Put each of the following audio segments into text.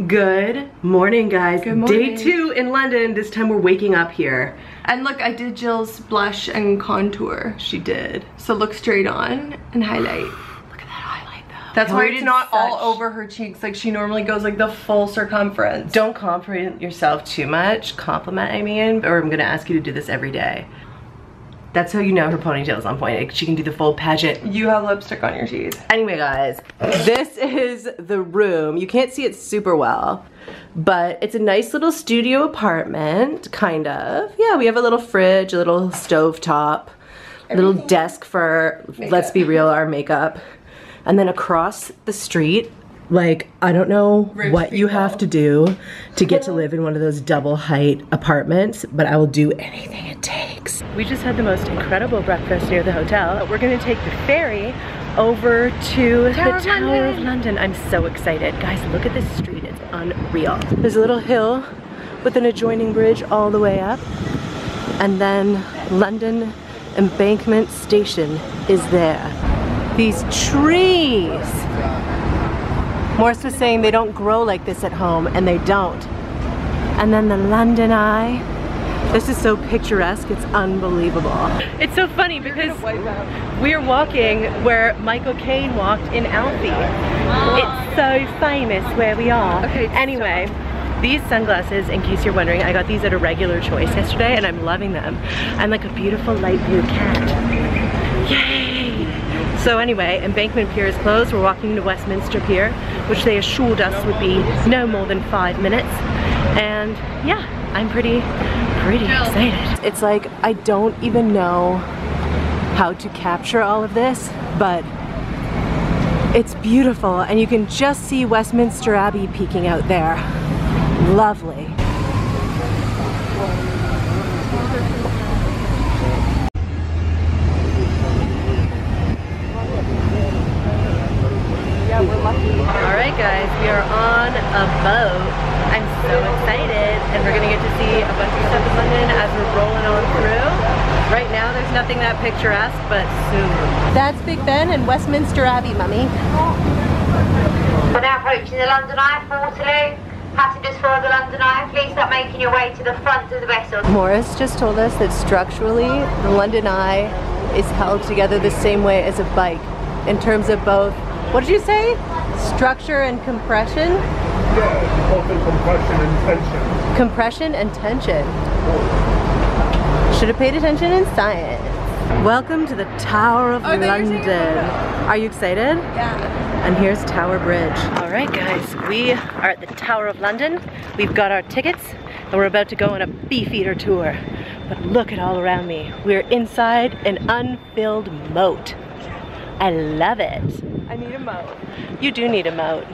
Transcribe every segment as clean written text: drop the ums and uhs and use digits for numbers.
Good morning, guys. Good morning. Day 2 in London. This time we're waking up here. And look, I did Jill's blush and contour. She did. So look straight on and highlight. Look at that highlight though. That's why it's not all such- over her cheeks. Like she normally goes like the full circumference. Don't compliment yourself too much. Compliment, I mean, or I'm gonna ask you to do this every day. That's how you know her ponytail's on point. Like, she can do the full pageant. You have lipstick on your teeth. Anyway, guys, this is the room. You can't see it super well, but it's a nice little studio apartment, kind of. Yeah, we have a little fridge, a little stove top, a little desk for, let's be real, our makeup. And then across the street, like, I don't know what you have to do to get to live in one of those double height apartments, but I will do anything it takes. We just had the most incredible breakfast near the hotel. We're gonna take the ferry over to the Tower of London. I'm so excited. Guys, look at this street, it's unreal. There's a little hill with an adjoining bridge all the way up, and then London Embankment Station is there. These trees. Morris was saying they don't grow like this at home, and they don't. And then the London Eye. This is so picturesque, it's unbelievable. It's so funny because we're walking where Michael Caine walked in Alfie. It's so famous where we are. Okay, anyway, these sunglasses, in case you're wondering, I got these at a regular choice yesterday and I'm loving them. I'm like a beautiful light blue cat. Yay! So anyway, Embankment Pier is closed. We're walking to Westminster Pier, which they assured us would be no more than 5 minutes. And yeah, I'm pretty excited. It's like, I don't even know how to capture all of this, but it's beautiful. And you can just see Westminster Abbey peeking out there. Lovely. Alright guys, we are on a boat. I'm so excited and we're gonna get to see a bunch of stuff in London as we're rolling on through. Right now there's nothing that picturesque, but soon. That's Big Ben and Westminster Abbey, Mummy. We're now approaching the London Eye, Waterloo. Passengers for the London Eye, please start making your way to the front of the vessel. Morris just told us that structurally the London Eye is held together the same way as a bike in terms of both, what did you say? Structure and compression? Yeah, both in compression and tension. Compression and tension. Should have paid attention in science. Welcome to the Tower of London. Are you excited? Yeah. And here's Tower Bridge. All right, guys, we are at the Tower of London. We've got our tickets and we're about to go on a Beefeater tour. But look at all around me. We're inside an unfilled moat. I love it. I need a moat. You do need a moat.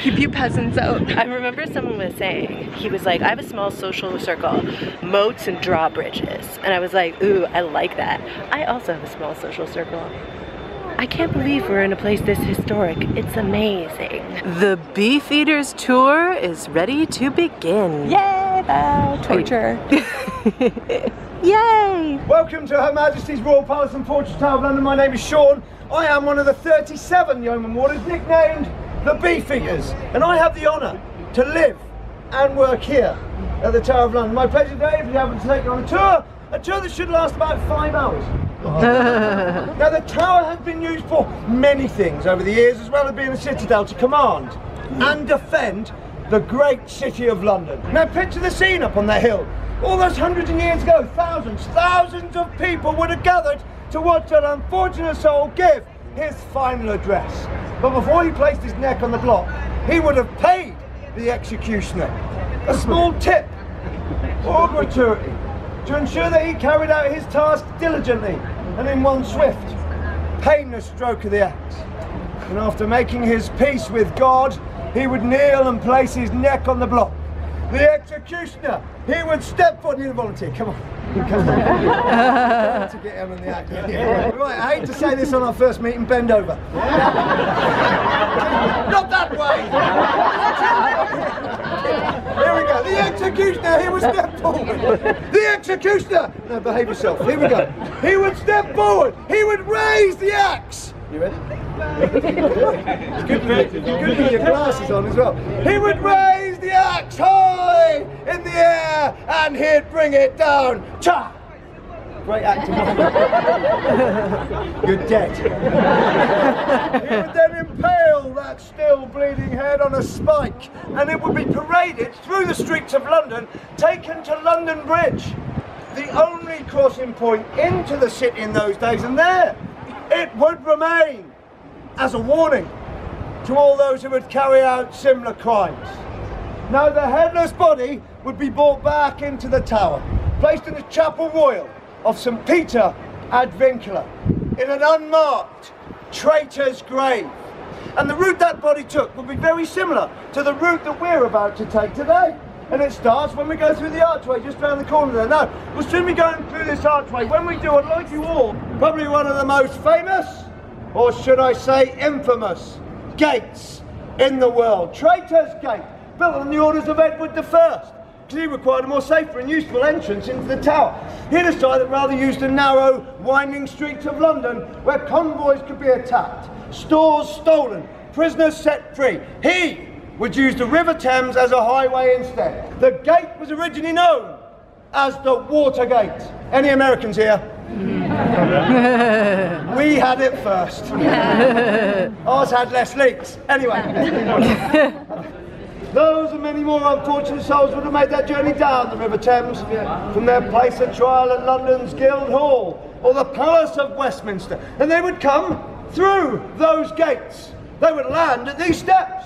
Keep you peasants out. I remember someone was saying, he was like, I have a small social circle, moats and drawbridges. And I was like, ooh, I like that. I also have a small social circle. I can't believe we're in a place this historic. It's amazing. The Beefeater's tour is ready to begin. Yay! Torture. Yay! Welcome to Her Majesty's Royal Palace and Fortress Tower of London. My name is Sean. I am one of the 37 yeoman warders nicknamed the Beefeaters, and I have the honour to live and work here at the Tower of London. My pleasure today if you happen to take you on a tour that should last about 5 hours. Now the tower has been used for many things over the years, as well as being a citadel to command and defend the great city of London. Now picture the scene up on that hill. All those hundreds of years ago, thousands of people would have gathered to watch that unfortunate soul give his final address. But before he placed his neck on the block, he would have paid the executioner a small tip or gratuity to ensure that he carried out his task diligently and in one swift, painless stroke of the axe. And after making his peace with God, he would kneel and place his neck on the block. The executioner, he would step forward. Need a volunteer, come on. Come on. To get him in the act. Right, I hate to say this on our first meeting, bend over. Not that way! Here we go. The executioner, he would step forward. The executioner! Now behave yourself. Here we go. He would step forward. He would raise the axe. You ready? It's good with your glasses on as well. He would raise and he'd bring it down. Cha! Great acting. You're dead. He would then impale that still bleeding head on a spike, and it would be paraded through the streets of London, taken to London Bridge, the only crossing point into the city in those days, and there it would remain as a warning to all those who would carry out similar crimes. Now the headless body would be brought back into the tower, placed in the Chapel Royal of St. Peter ad Vincula, in an unmarked traitor's grave. And the route that body took would be very similar to the route that we're about to take today. And it starts when we go through the archway just around the corner there. Now, we'll soon be going through this archway. When we do, I'd like you all, probably one of the most famous, or should I say infamous, gates in the world. Traitor's Gate, built on the orders of Edward I, because he required a more safer and useful entrance into the tower. He decided rather used the narrow, winding streets of London where convoys could be attacked, stores stolen, prisoners set free. He would use the River Thames as a highway instead. The gate was originally known as the Watergate. Any Americans here? We had it first. Ours had less leaks. Anyway. Those and many more unfortunate souls would have made that journey down the River Thames from their place of trial at London's Guildhall or the Palace of Westminster, and they would come through those gates. They would land at these steps,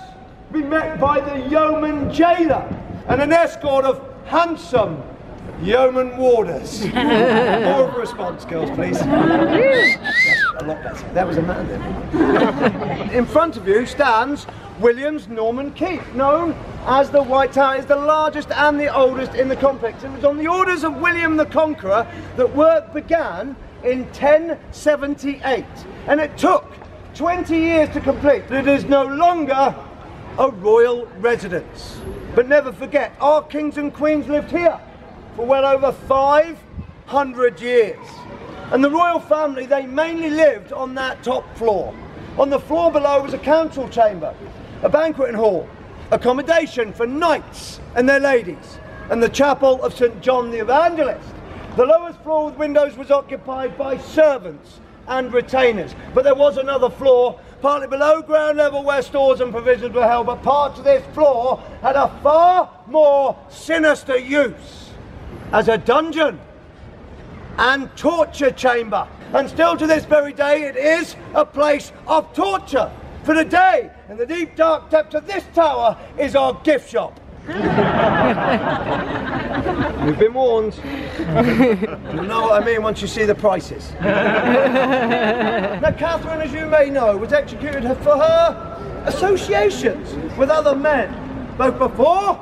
be met by the yeoman jailer and an escort of handsome yeoman warders. More of a response, girls, please. A lot better. That was a man then. In front of you stands William's Norman Keep, known as the White Tower. It's the largest and the oldest in the complex. It was on the orders of William the Conqueror that work began in 1078, and it took 20 years to complete. It is no longer a royal residence. But never forget, our kings and queens lived here for well over 500 years. And the royal family, they mainly lived on that top floor. On the floor below was a council chamber, a banqueting hall, accommodation for knights and their ladies, and the chapel of St. John the Evangelist. The lowest floor with windows was occupied by servants and retainers, but there was another floor, partly below ground level, where stores and provisions were held, but parts of this floor had a far more sinister use as a dungeon and torture chamber. And still to this very day it is a place of torture. For today, in the deep dark depths of this tower, is our gift shop. We've been warned. You know what I mean once you see the prices. Now Catherine, as you may know, was executed for her associations with other men, both before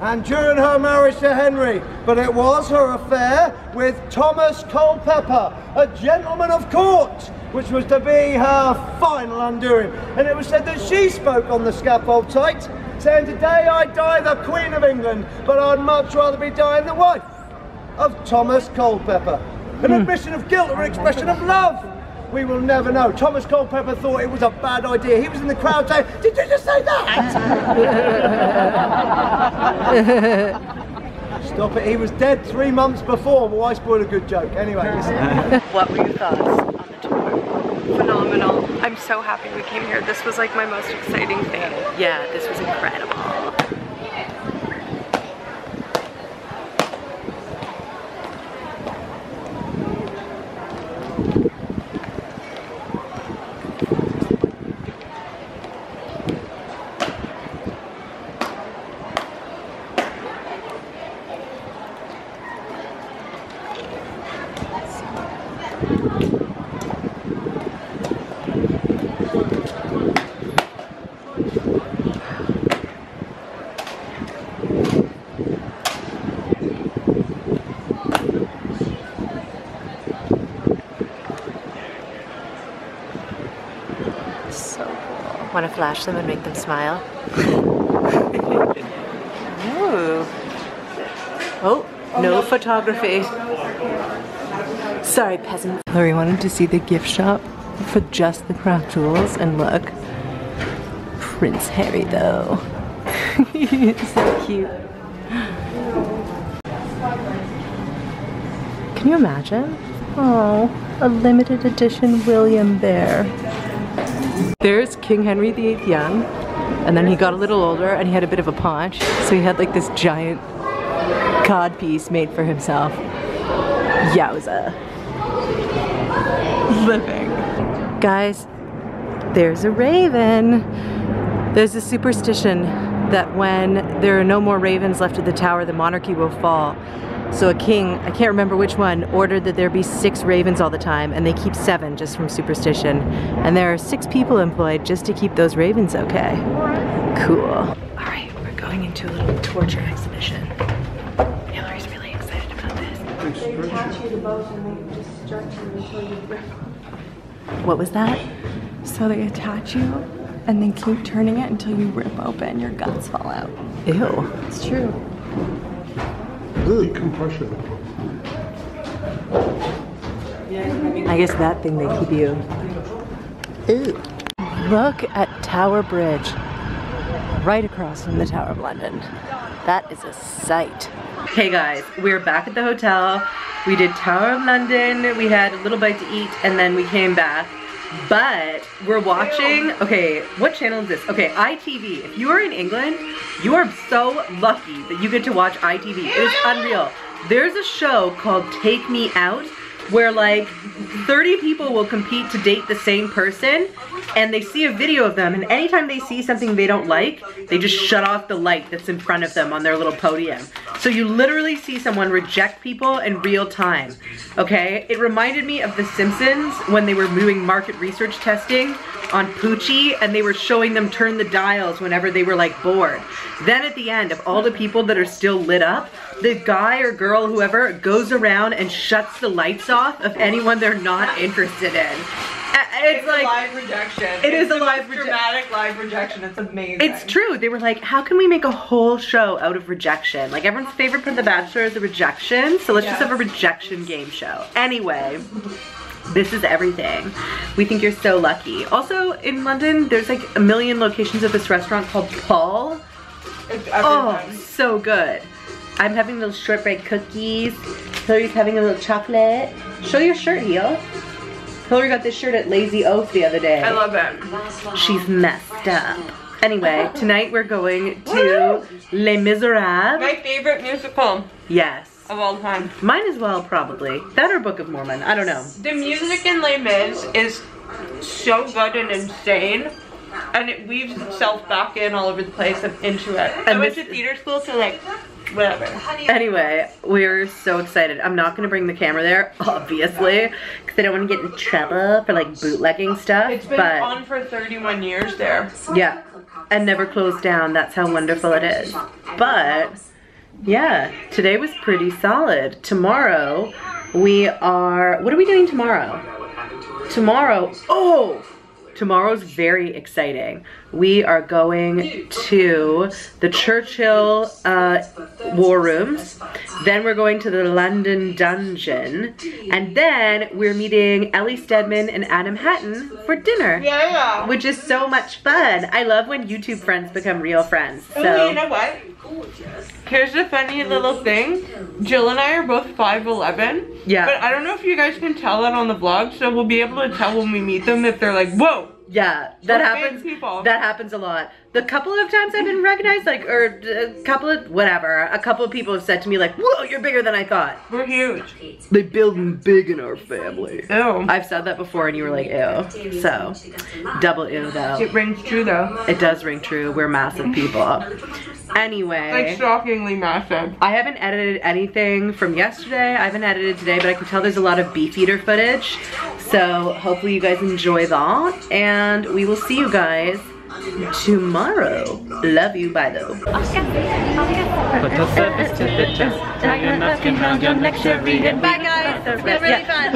and during her marriage to Henry, but it was her affair with Thomas Culpeper, a gentleman of court, which was to be her final undoing. And it was said that she spoke on the scaffold tight, saying, "Today I die the Queen of England, but I'd much rather be dying the wife of Thomas Culpeper." An admission of guilt or an expression of love? We will never know. Thomas Culpeper thought it was a bad idea. He was in the crowd saying, "Did you just say that?" Stop it, he was dead 3 months before. Well, I spoiled a good joke. Anyway, listen. What were your thoughts on the tour? Phenomenal. I'm so happy we came here. This was like my most exciting thing. Yeah, this was incredible. Want to flash them and make them smile? Ooh. Oh, no photography. Sorry, peasant. Lori wanted to see the gift shop for just the craft tools, and look. Prince Harry, though. He's so cute. Can you imagine? Oh, a limited edition William bear. There's King Henry VIII young, and then he got a little older and he had a bit of a paunch, so he had like this giant codpiece made for himself. Yowza. Living. Guys, there's a raven. There's a superstition that when there are no more ravens left at the tower, the monarchy will fall. So a king, I can't remember which one, ordered that there be 6 ravens all the time, and they keep 7 just from superstition. And there are 6 people employed just to keep those ravens okay. Cool. All right, we're going into a little torture exhibition. Hillary's really excited about this. They attach you to both and they just stretch you until you rip. What was that? So they attach you and then keep turning it until you rip open, your guts fall out. Ew. It's true. Compression. I guess that thing they keep you. Ew. Look at Tower Bridge. Right across from the Tower of London. That is a sight. Hey guys, we're back at the hotel. We did Tower of London, we had a little bite to eat, and then we came back. But we're watching, okay, what channel is this? Okay, ITV. If you are in England, you are so lucky that you get to watch ITV. It is unreal. There's a show called Take Me Out where like 30 people will compete to date the same person, and they see a video of them, and anytime they see something they don't like, they just shut off the light that's in front of them on their little podium. So you literally see someone reject people in real time, okay? It reminded me of The Simpsons when they were doing market research testing on Poochie, and they were showing them turn the dials whenever they were like bored. Then at the end, of all the people that are still lit up, the guy or girl, whoever, goes around and shuts the lights off of anyone they're not interested in. It's like a live rejection. It is a live dramatic live rejection. It's amazing. It's true. They were like, how can we make a whole show out of rejection? Like everyone's favorite part of The Bachelor is the rejection, so let's just have a rejection game show. Anyway, this is everything. We think you're so lucky. Also, in London, there's like a million locations of this restaurant called Paul. Oh, so good. I'm having little shortbread cookies. Hillary's having a little chocolate. Show your shirt, Heel. Hillary got this shirt at Lazy Oaf the other day. I love it. She's messed up. Anyway, tonight we're going to Les Miserables. My favorite musical. Yes. Of all time. Mine as well, probably. That or Book of Mormon. I don't know. The music in Les Mis is so good and insane. And it weaves itself back in all over the place and into it. I went to theater school, so like, whatever. Anyway, we're so excited. I'm not going to bring the camera there, obviously, because I don't want to get in trouble for like bootlegging stuff. It's been on for 31 years there. Yeah, and never closed down. That's how wonderful it is. But yeah, today was pretty solid. Tomorrow we are, what are we doing tomorrow? Tomorrow's very exciting. We are going to the Churchill War Rooms. Then we're going to the London Dungeon. And then we're meeting Ellie Steadman and Adam Hatton for dinner. Yeah. Which is so much fun. I love when YouTube friends become real friends. So. Oh, you know what? Here's a funny little thing. Jill and I are both 5'11". Yeah. But I don't know if you guys can tell that on the vlog, so we'll be able to tell when we meet them if they're like, whoa. Yeah, that We're happens. big people. That happens a lot. The couple of times I've been recognized, like, or a couple of people have said to me like, whoa, you're bigger than I thought. We're huge. They build them big in our family. Ew. I've said that before and you were like, ew. So, double ew though. It rings true though. It does ring true. We're massive people. Anyway. Like shockingly massive. I haven't edited anything from yesterday. I haven't edited today, but I can tell there's a lot of Beefeater footage. So hopefully you guys enjoy that. And we will see you guys tomorrow. Love you. Bye though. Put the surface to the test. Tie your napkin round your neck, read it. Bye guys. It's been really fun.